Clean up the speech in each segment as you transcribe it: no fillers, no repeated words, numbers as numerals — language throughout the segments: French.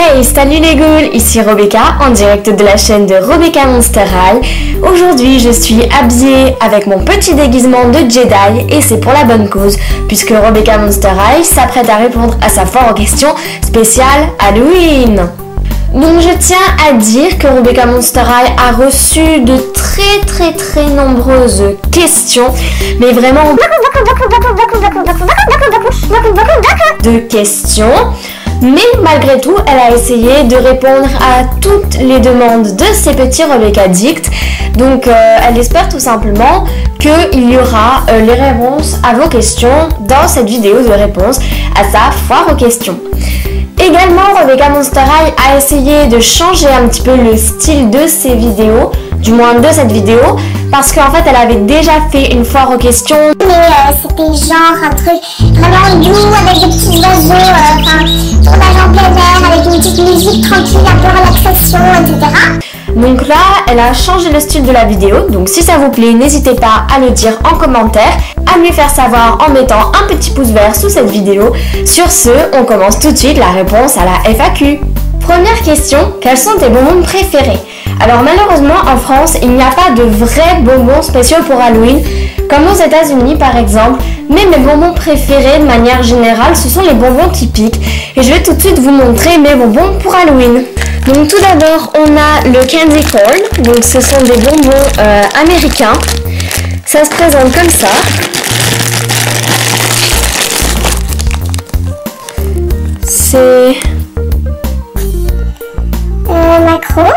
Hey, salut les ghouls, ici Rebecca en direct de la chaîne de Rebecca Monster High. Aujourd'hui je suis habillée avec mon petit déguisement de Jedi et c'est pour la bonne cause puisque Rebecca Monster High s'apprête à répondre à sa foire aux questions spéciale Halloween. Donc je tiens à dire que Rebecca Monster High a reçu de très nombreuses questions, mais vraiment de questions. Mais malgré tout, elle a essayé de répondre à toutes les demandes de ses petits Rebecca Addicts. Donc elle espère tout simplement qu'il y aura les réponses à vos questions dans cette vidéo de réponse à sa foire aux questions. Également, Rebecca Monster High a essayé de changer un petit peu le style de ses vidéos, du moins de cette vidéo, parce qu'en fait elle avait déjà fait une foire aux questions. Mais c'était genre un truc vraiment doux avec des petits oiseaux, tournage en plein air avec une petite musique tranquille, un peu relaxation, etc. Donc là, elle a changé le style de la vidéo, donc si ça vous plaît, n'hésitez pas à le dire en commentaire, à lui faire savoir en mettant un petit pouce vert sous cette vidéo. Sur ce, on commence tout de suite la réponse à la FAQ. Première question, quels sont tes bonbons préférés? Alors malheureusement en France, il n'y a pas de vrais bonbons spéciaux pour Halloween, comme aux États-Unis par exemple, mais mes bonbons préférés de manière générale, ce sont les bonbons typiques. Et je vais tout de suite vous montrer mes bonbons pour Halloween. Donc tout d'abord, on a le candy corn, donc ce sont des bonbons américains. Ça se présente comme ça. C'est... macro.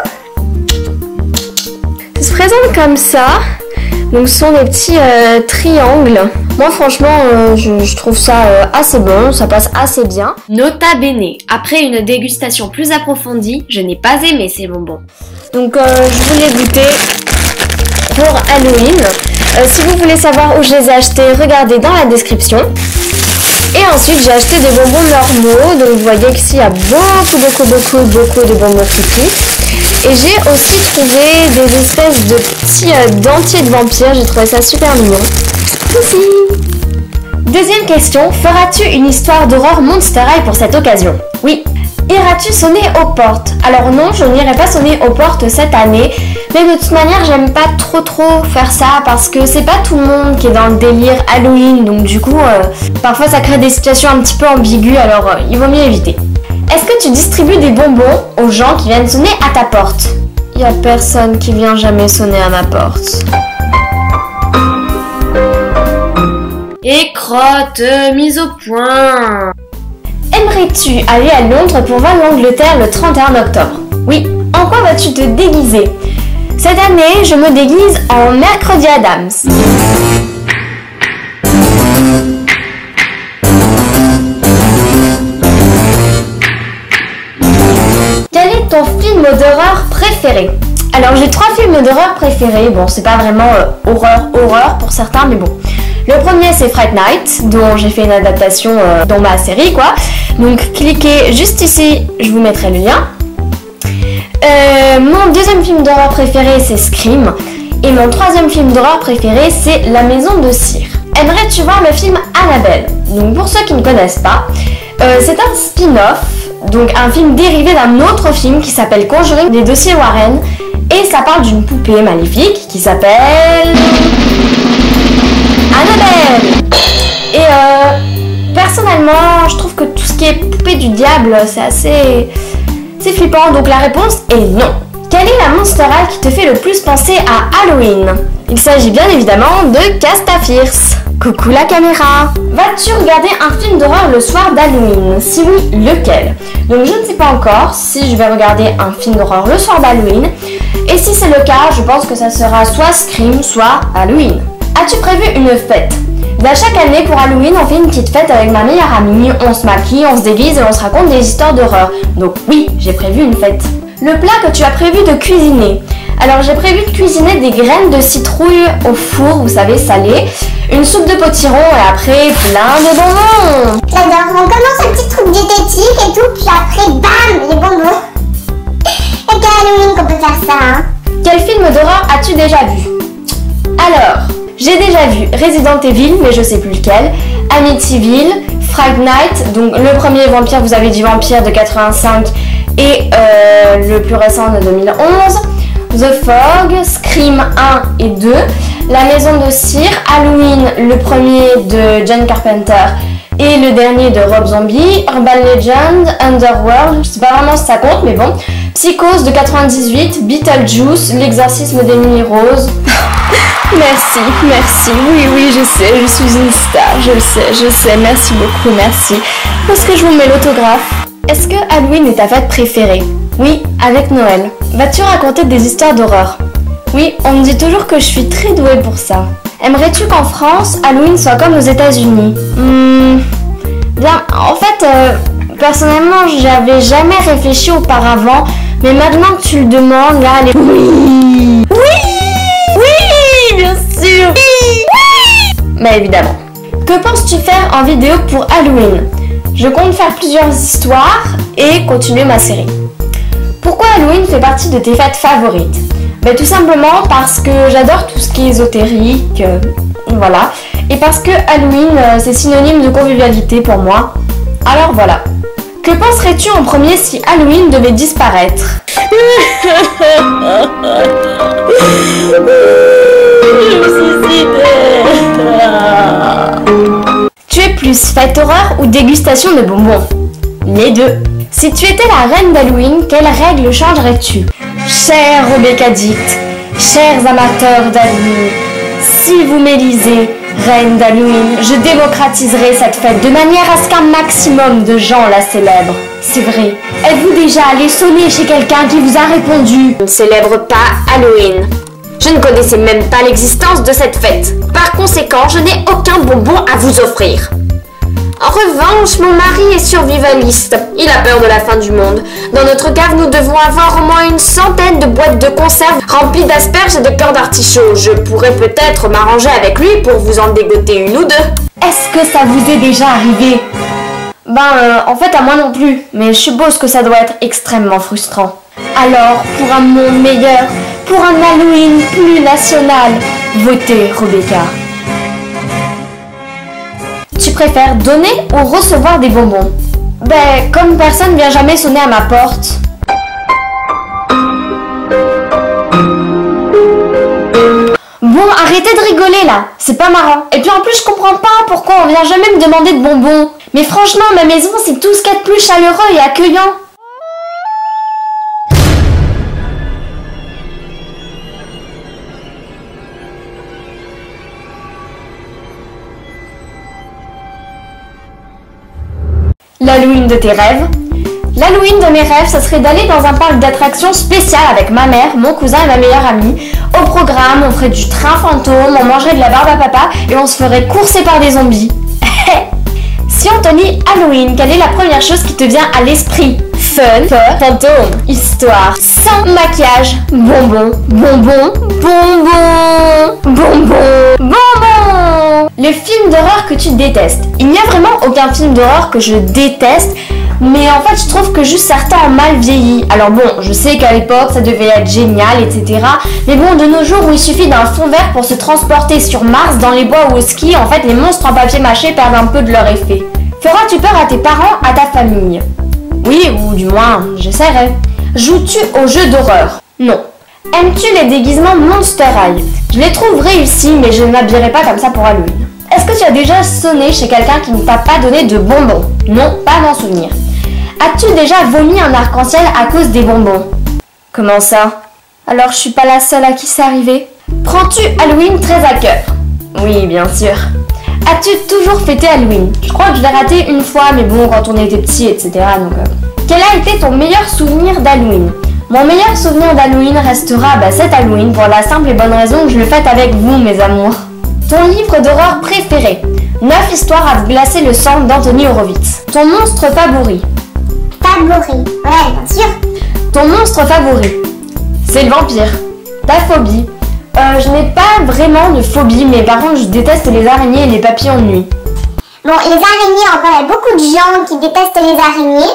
Ça se présente comme ça. Donc ce sont des petits triangles. Moi franchement je trouve ça assez bon, ça passe assez bien. Nota bene, après une dégustation plus approfondie, je n'ai pas aimé ces bonbons. Donc je vous les goûter pour Halloween. Si vous voulez savoir où je les ai achetés, regardez dans la description. Et ensuite j'ai acheté des bonbons normaux, donc vous voyez qu'ici il y a beaucoup de bonbons typiques. Et j'ai aussi trouvé des espèces de petits dentiers de vampires, j'ai trouvé ça super mignon. Ici. Deuxième question, feras-tu une histoire d'horreur Monster High pour cette occasion? Oui. Iras-tu sonner aux portes? Alors non, je n'irai pas sonner aux portes cette année, mais de toute manière j'aime pas trop faire ça parce que c'est pas tout le monde qui est dans le délire Halloween, donc du coup parfois ça crée des situations un petit peu ambiguës, alors il vaut mieux éviter. Est-ce que tu distribues des bonbons aux gens qui viennent sonner à ta porte? Il y a personne qui vient jamais sonner à ma porte. Et crotte, mise au point. Aimerais-tu aller à Londres pour voir l'Angleterre le 31 octobre? Oui. En quoi vas-tu te déguiser? Cette année, je me déguise en Mercredi Addams. Quel est ton film d'horreur préféré? Alors j'ai 3 films d'horreur préférés. Bon, c'est pas vraiment horreur pour certains, mais bon. Le premier c'est Fright Night, dont j'ai fait une adaptation dans ma série quoi. Donc cliquez juste ici, je vous mettrai le lien. Mon deuxième film d'horreur préféré c'est Scream. Et mon troisième film d'horreur préféré c'est La Maison de Cire. Aimerais-tu voir le film Annabelle? Donc pour ceux qui ne connaissent pas, c'est un spin-off, donc un film dérivé d'un autre film qui s'appelle Conjuring des dossiers Warren. Et ça parle d'une poupée maléfique qui s'appelle... Annabelle. Et personnellement, je trouve que tout ce qui est poupée du diable, c'est assez... c'est flippant, donc la réponse est non. Quelle est la Monster High qui te fait le plus penser à Halloween? Il s'agit bien évidemment de Castafierce. Coucou la caméra. Vas-tu regarder un film d'horreur le soir d'Halloween? Si oui, lequel? Donc je ne sais pas encore si je vais regarder un film d'horreur le soir d'Halloween. Et si c'est le cas, je pense que ça sera soit Scream, soit Halloween. As-tu prévu une fête? Chaque année pour Halloween, on fait une petite fête avec ma meilleure amie, on se maquille, on se déguise et on se raconte des histoires d'horreur. Donc oui, j'ai prévu une fête. Le plat que tu as prévu de cuisiner? Alors j'ai prévu de cuisiner des graines de citrouille au four, vous savez, salées, une soupe de potiron et après plein de bonbons. J'adore, on commence un petit truc diététique et tout, puis après bam, les bonbons. Et qu'à Halloween qu'on peut faire ça, hein. Quel film d'horreur as-tu déjà vu? Alors... j'ai déjà vu Resident Evil, mais je sais plus lequel, Amityville, Fright Night, donc le premier vampire, vous avez du vampire de 85 et le plus récent de 2011, The Fog, Scream 1 et 2, La Maison de Cire, Halloween, le premier de John Carpenter et le dernier de Rob Zombie, Urban Legend, Underworld, je sais pas vraiment si ça compte mais bon, Psychose de 98, Beetlejuice, L'exorcisme d'Emily Rose. Merci, oui, je sais, je suis une star, je sais, merci beaucoup, merci. Est-ce que je vous mets l'autographe? Est-ce que Halloween est ta fête préférée? Oui, avec Noël. Vas-tu raconter des histoires d'horreur? Oui, on me dit toujours que je suis très douée pour ça. Aimerais-tu qu'en France, Halloween soit comme aux États-Unis? Bien, en fait, personnellement, j'avais jamais réfléchi auparavant, mais maintenant que tu le demandes, là, Oui, bien sûr. Oui. Mais évidemment. Que penses-tu faire en vidéo pour Halloween? Je compte faire plusieurs histoires et continuer ma série. Pourquoi Halloween fait partie de tes fêtes favorites? Ben, tout simplement parce que j'adore tout ce qui est ésotérique, voilà. Et parce que Halloween, c'est synonyme de convivialité pour moi. Alors voilà. Que penserais-tu en premier si Halloween devait disparaître? Tu es plus fête horreur ou dégustation de bonbons? Les deux. Si tu étais la reine d'Halloween, quelles règles changerais-tu? Chère Rebecca Dict, chers amateurs d'Halloween, si vous m'élisez reine d'Halloween, je démocratiserai cette fête de manière à ce qu'un maximum de gens la célèbrent. C'est vrai. Êtes-vous déjà allé sonner chez quelqu'un qui vous a répondu? Je ne célèbre pas Halloween. Je ne connaissais même pas l'existence de cette fête. Par conséquent, je n'ai aucun bonbon à vous offrir. En revanche, mon mari est survivaliste. Il a peur de la fin du monde. Dans notre cave, nous devons avoir au moins une centaine de boîtes de conserve remplies d'asperges et de cœurs d'artichaut. Je pourrais peut-être m'arranger avec lui pour vous en dégoter une ou deux. Est-ce que ça vous est déjà arrivé? En fait, à moi non plus. Mais je suppose que ça doit être extrêmement frustrant. Alors, pour un monde meilleur, pour un Halloween plus national, votez Rebecca. Tu préfères donner ou recevoir des bonbons? Comme personne vient jamais sonner à ma porte. Bon, arrêtez de rigoler là, c'est pas marrant. Et puis en plus, je comprends pas pourquoi on vient jamais me demander de bonbons. Mais franchement, ma maison, c'est tout ce qu'il y a de plus chaleureux et accueillant. L'Halloween de tes rêves? L'Halloween de mes rêves, ça serait d'aller dans un parc d'attractions spécial avec ma mère, mon cousin et ma meilleure amie. Au programme, on ferait du train fantôme, on mangerait de la barbe à papa et on se ferait courser par des zombies. Si on te dit Halloween, quelle est la première chose qui te vient à l'esprit? Fun, fantôme, histoire, sans maquillage, bonbons, bonbons, bonbons, bonbons, bonbons. Le film d'horreur que tu détestes. Il n'y a vraiment aucun film d'horreur que je déteste, mais en fait je trouve que juste certains ont mal vieilli. Alors bon, je sais qu'à l'époque ça devait être génial, etc. Mais bon, de nos jours où il suffit d'un fond vert pour se transporter sur Mars, dans les bois ou au ski, en fait les monstres en papier mâché perdent un peu de leur effet. Feras-tu peur à tes parents, à ta famille? Oui, ou du moins, j'essaierai. Joues-tu aux jeux d'horreur? Non. Aimes-tu les déguisements Monster High? Je les trouve réussis, mais je ne m'habillerai pas comme ça pour Halloween. Est-ce que tu as déjà sonné chez quelqu'un qui ne t'a pas donné de bonbons? Non, pas d'en souvenir. As-tu déjà vomi un arc-en-ciel à cause des bonbons? Comment ça? Alors je suis pas la seule à qui c'est arrivé? Prends-tu Halloween très à cœur? Oui, bien sûr. As-tu toujours fêté Halloween? Je crois que je l'ai raté une fois, mais bon, quand on était petit, etc. Donc, Quel a été ton meilleur souvenir d'Halloween? Mon meilleur souvenir d'Halloween restera cet Halloween pour la simple et bonne raison que je le fête avec vous, mes amours. Ton livre d'horreur préféré? 9 histoires à glacer le sang d'Anthony Horowitz. Ton monstre favori? Favori, ouais, bien sûr. Ton monstre favori? C'est le vampire. Ta phobie? Je n'ai pas vraiment de phobie, mais par contre je déteste les araignées et les papillons de nuit. Bon, les araignées, encore, il y a beaucoup de gens qui détestent les araignées,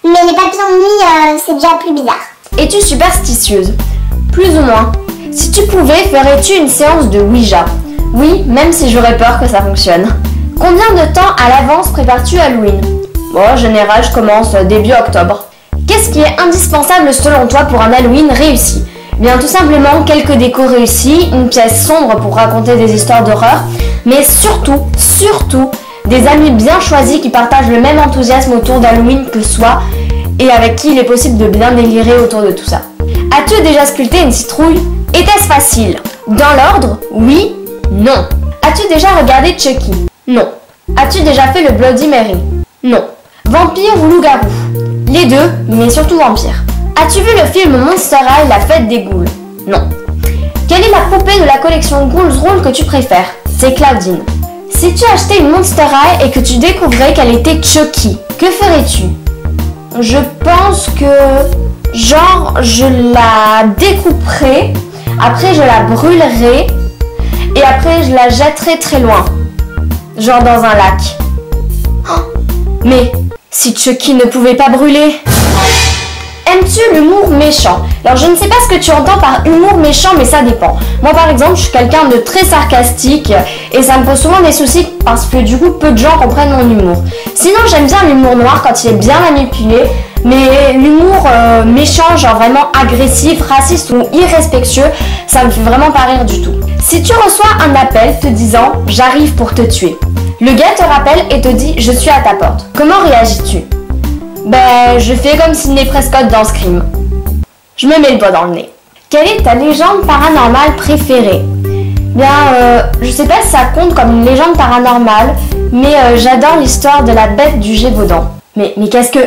mais les papillons de nuit, c'est déjà plus bizarre. Es-tu superstitieuse? Plus ou moins. Si tu pouvais, ferais-tu une séance de Ouija? Oui, même si j'aurais peur que ça fonctionne. Combien de temps à l'avance prépares-tu Halloween? Bon, en général, je commence début octobre. Qu'est-ce qui est indispensable selon toi pour un Halloween réussi? Bien tout simplement quelques décos réussis, une pièce sombre pour raconter des histoires d'horreur, mais surtout des amis bien choisis qui partagent le même enthousiasme autour d'Halloween que soi et avec qui il est possible de bien délirer autour de tout ça. As-tu déjà sculpté une citrouille? Était-ce facile? Dans l'ordre? Oui? Non. As-tu déjà regardé Chucky? Non. As-tu déjà fait le Bloody Mary? Non. Vampire ou loup-garou? Les deux, mais surtout vampire. As-tu vu le film Monster High, la fête des ghouls? Non. Quelle est la poupée de la collection Ghouls Roll que tu préfères? C'est Claudine. Si tu achetais une Monster High et que tu découvrais qu'elle était Chucky, que ferais-tu? Je pense que, genre, je la découperais, après je la brûlerais, et après je la jetterais très loin. Genre dans un lac. Oh, mais si Chucky ne pouvait pas brûler... Aimes-tu l'humour méchant? Alors je ne sais pas ce que tu entends par humour méchant, mais ça dépend. Moi par exemple, je suis quelqu'un de très sarcastique et ça me pose souvent des soucis parce que du coup peu de gens comprennent mon humour. Sinon j'aime bien l'humour noir quand il est bien manipulé, mais l'humour méchant, genre vraiment agressif, raciste ou irrespectueux, ça me fait vraiment pas rire du tout. Si tu reçois un appel te disant « j'arrive pour te tuer », le gars te rappelle et te dit « je suis à ta porte », comment réagis-tu? Ben, je fais comme Sidney Prescott dans Scream. Je me mets le doigt dans le nez. Quelle est ta légende paranormale préférée? Bien, je sais pas si ça compte comme une légende paranormale, mais j'adore l'histoire de la bête du Gévaudan. Mais qu'est-ce que...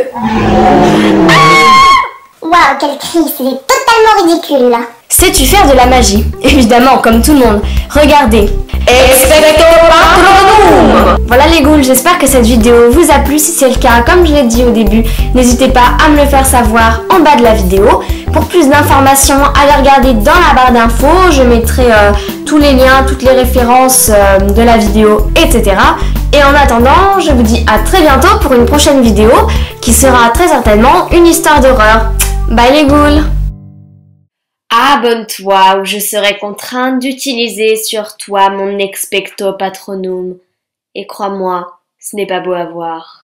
Waouh, quel cri, c'est totalement ridicule là. Sais-tu faire de la magie? Évidemment, comme tout le monde. Regardez. Expecto Patronum! Voilà les ghouls, j'espère que cette vidéo vous a plu. Si c'est le cas, comme je l'ai dit au début, n'hésitez pas à me le faire savoir en bas de la vidéo. Pour plus d'informations, allez regarder dans la barre d'infos. Je mettrai tous les liens, toutes les références de la vidéo, etc. Et en attendant, je vous dis à très bientôt pour une prochaine vidéo qui sera très certainement une histoire d'horreur. Bye les ghouls! Abonne-toi ou je serai contrainte d'utiliser sur toi mon expecto patronum. Et crois-moi, ce n'est pas beau à voir.